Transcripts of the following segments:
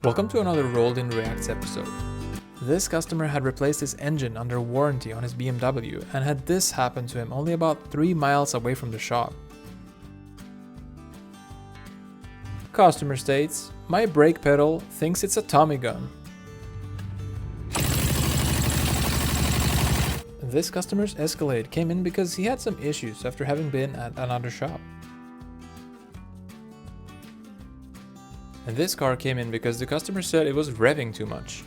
Welcome to another Rolled in Reacts episode. This customer had replaced his engine under warranty on his BMW and had this happen to him only about 3 miles away from the shop. Customer states, "My brake pedal thinks it's a Tommy gun." This customer's Escalade came in because he had some issues after having been at another shop. And this car came in because the customer said it was revving too much.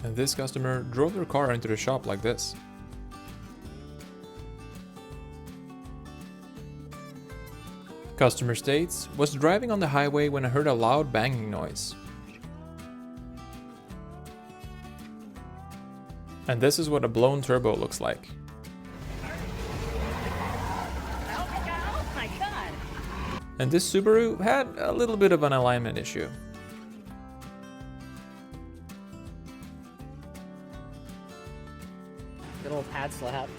And this customer drove their car into the shop like this. Customer states, "Was driving on the highway when I heard a loud banging noise." And this is what a blown turbo looks like. Oh my god! And this Subaru had a little bit of an alignment issue. Good old pad slap.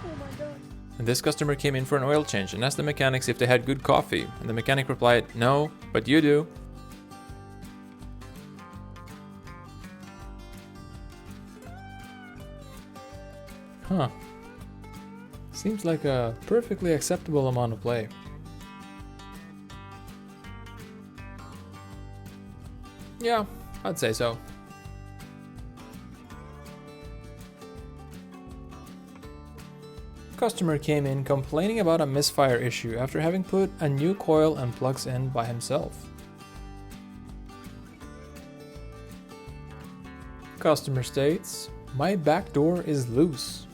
Oh my god. And this customer came in for an oil change and asked the mechanics if they had good coffee, and the mechanic replied, "No, but you do." Huh. Seems like a perfectly acceptable amount of play. Yeah, I'd say so. Customer came in complaining about a misfire issue after having put a new coil and plugs in by himself. Customer states, "My back door is loose."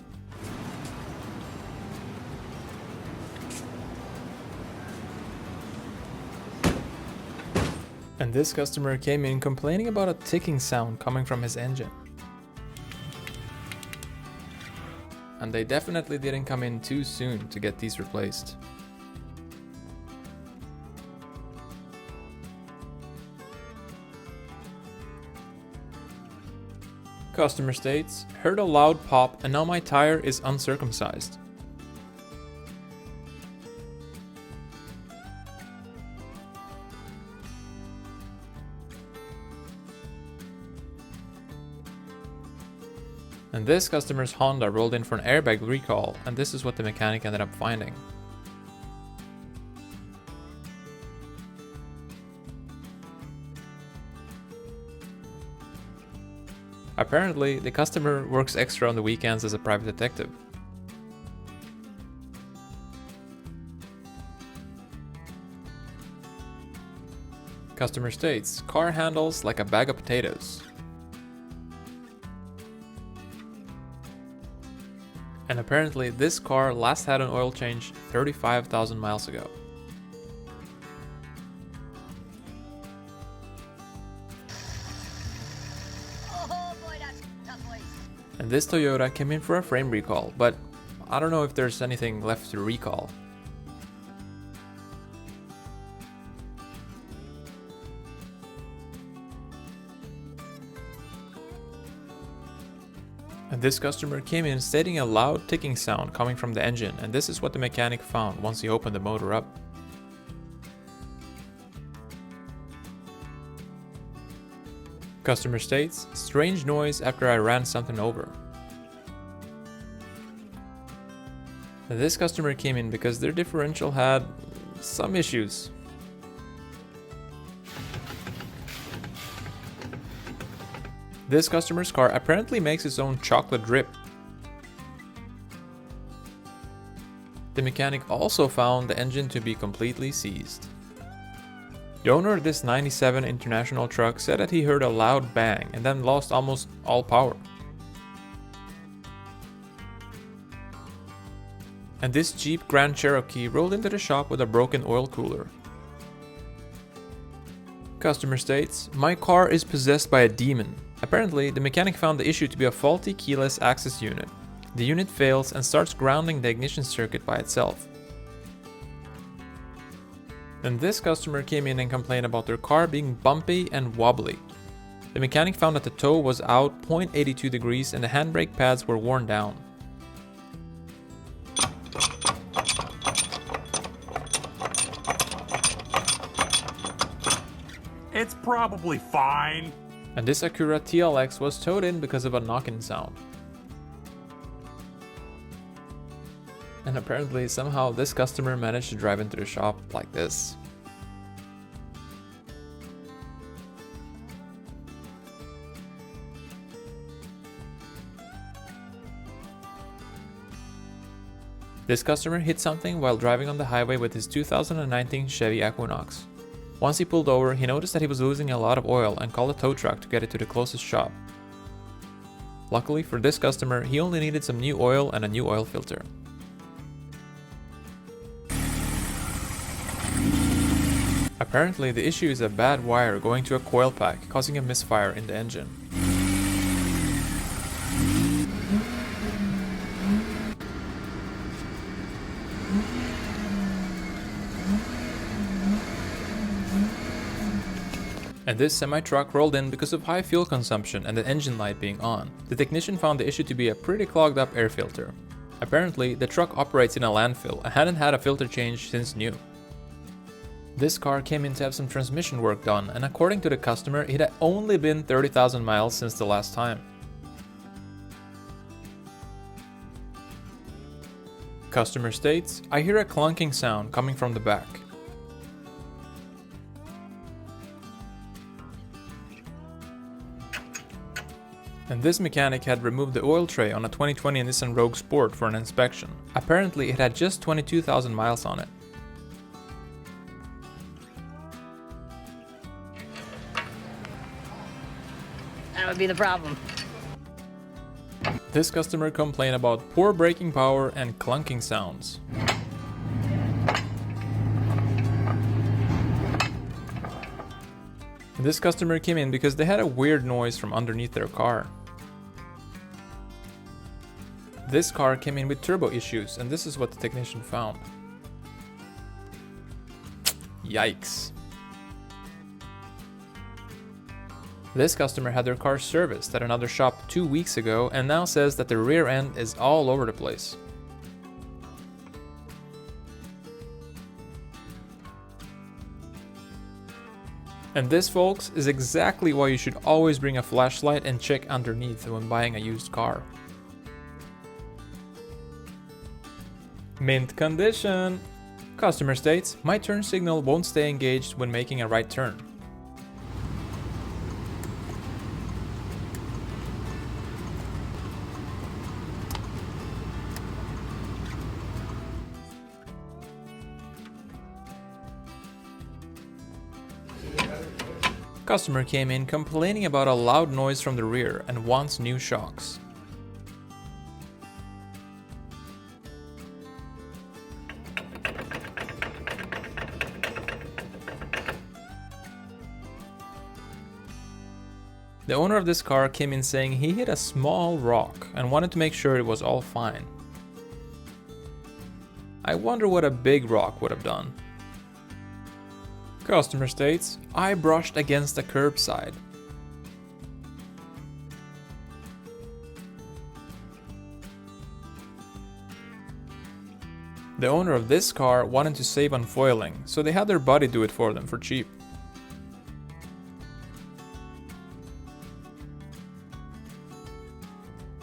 And this customer came in complaining about a ticking sound coming from his engine. And they definitely didn't come in too soon to get these replaced. Customer states, "Heard a loud pop and now my tire is uncircumcised." And this customer's Honda rolled in for an airbag recall, and this is what the mechanic ended up finding. Apparently, the customer works extra on the weekends as a private detective. Customer states, "Car handles like a bag of potatoes." And apparently this car last had an oil change 35,000 miles ago. Oh boy, that's tough voice. And this Toyota came in for a frame recall, but I don't know if there's anything left to recall. And this customer came in stating a loud ticking sound coming from the engine, and this is what the mechanic found once he opened the motor up. Customer states, "Strange noise after I ran something over." And this customer came in because their differential had some issues. This customer's car apparently makes its own chocolate drip. The mechanic also found the engine to be completely seized. The owner of this 97 International truck said that he heard a loud bang and then lost almost all power. And this Jeep Grand Cherokee rolled into the shop with a broken oil cooler. Customer states, "My car is possessed by a demon. Apparently, the mechanic found the issue to be a faulty keyless access unit. The unit fails and starts grounding the ignition circuit by itself. And this customer came in and complained about their car being bumpy and wobbly. The mechanic found that the toe was out 0.82 degrees and the handbrake pads were worn down. It's probably fine. And this Acura TLX was towed in because of a knock-in sound. And apparently somehow this customer managed to drive into the shop like this. This customer hit something while driving on the highway with his 2019 Chevy Equinox. Once he pulled over, he noticed that he was losing a lot of oil and called a tow truck to get it to the closest shop. Luckily for this customer, he only needed some new oil and a new oil filter. Apparently, the issue is a bad wire going to a coil pack, causing a misfire in the engine. And this semi-truck rolled in because of high fuel consumption and the engine light being on. The technician found the issue to be a pretty clogged up air filter. Apparently, the truck operates in a landfill and hadn't had a filter change since new. This car came in to have some transmission work done, and according to the customer, it had only been 30,000 miles since the last time. Customer states, "I hear a clunking sound coming from the back." And this mechanic had removed the oil tray on a 2020 Nissan Rogue Sport for an inspection. Apparently it had just 22,000 miles on it. That would be the problem. This customer complained about poor braking power and clunking sounds. This customer came in because they had a weird noise from underneath their car. This car came in with turbo issues, and this is what the technician found. Yikes. This customer had their car serviced at another shop 2 weeks ago and now says that the rear end is all over the place. And this, folks, is exactly why you should always bring a flashlight and check underneath when buying a used car. Mint condition! Customer states, "My turn signal won't stay engaged when making a right turn." Customer came in complaining about a loud noise from the rear and wants new shocks. The owner of this car came in saying he hit a small rock and wanted to make sure it was all fine. I wonder what a big rock would have done. Customer states, "I brushed against the curbside." The owner of this car wanted to save on foiling, so they had their buddy do it for them for cheap.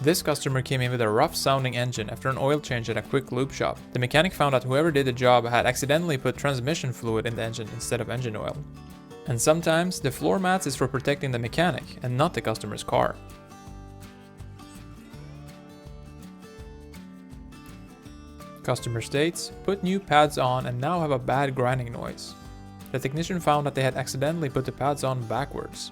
This customer came in with a rough sounding engine after an oil change at a quick lube shop. The mechanic found out whoever did the job had accidentally put transmission fluid in the engine instead of engine oil. And sometimes the floor mats is for protecting the mechanic and not the customer's car. Customer states, "Put new pads on and now have a bad grinding noise." The technician found that they had accidentally put the pads on backwards.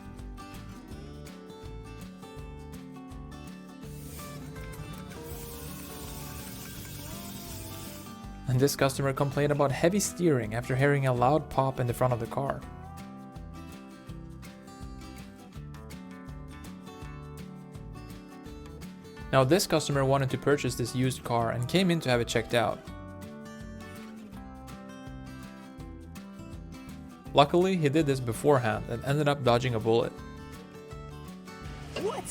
And this customer complained about heavy steering after hearing a loud pop in the front of the car. Now this customer wanted to purchase this used car and came in to have it checked out. Luckily, he did this beforehand and ended up dodging a bullet. What?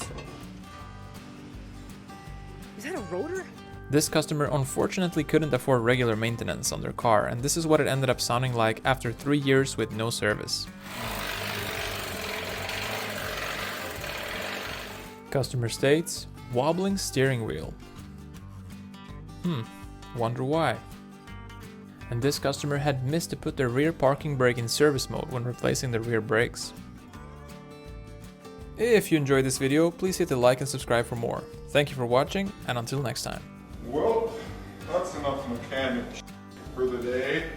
Is that a rotor? This customer unfortunately couldn't afford regular maintenance on their car, and this is what it ended up sounding like after 3 years with no service. Customer states, wobbling steering wheel. Wonder why. And this customer had missed to put the rear parking brake in service mode when replacing the rear brakes. If you enjoyed this video, please hit the like and subscribe for more. Thank you for watching, and until next time. Well, that's enough mechanic for the day.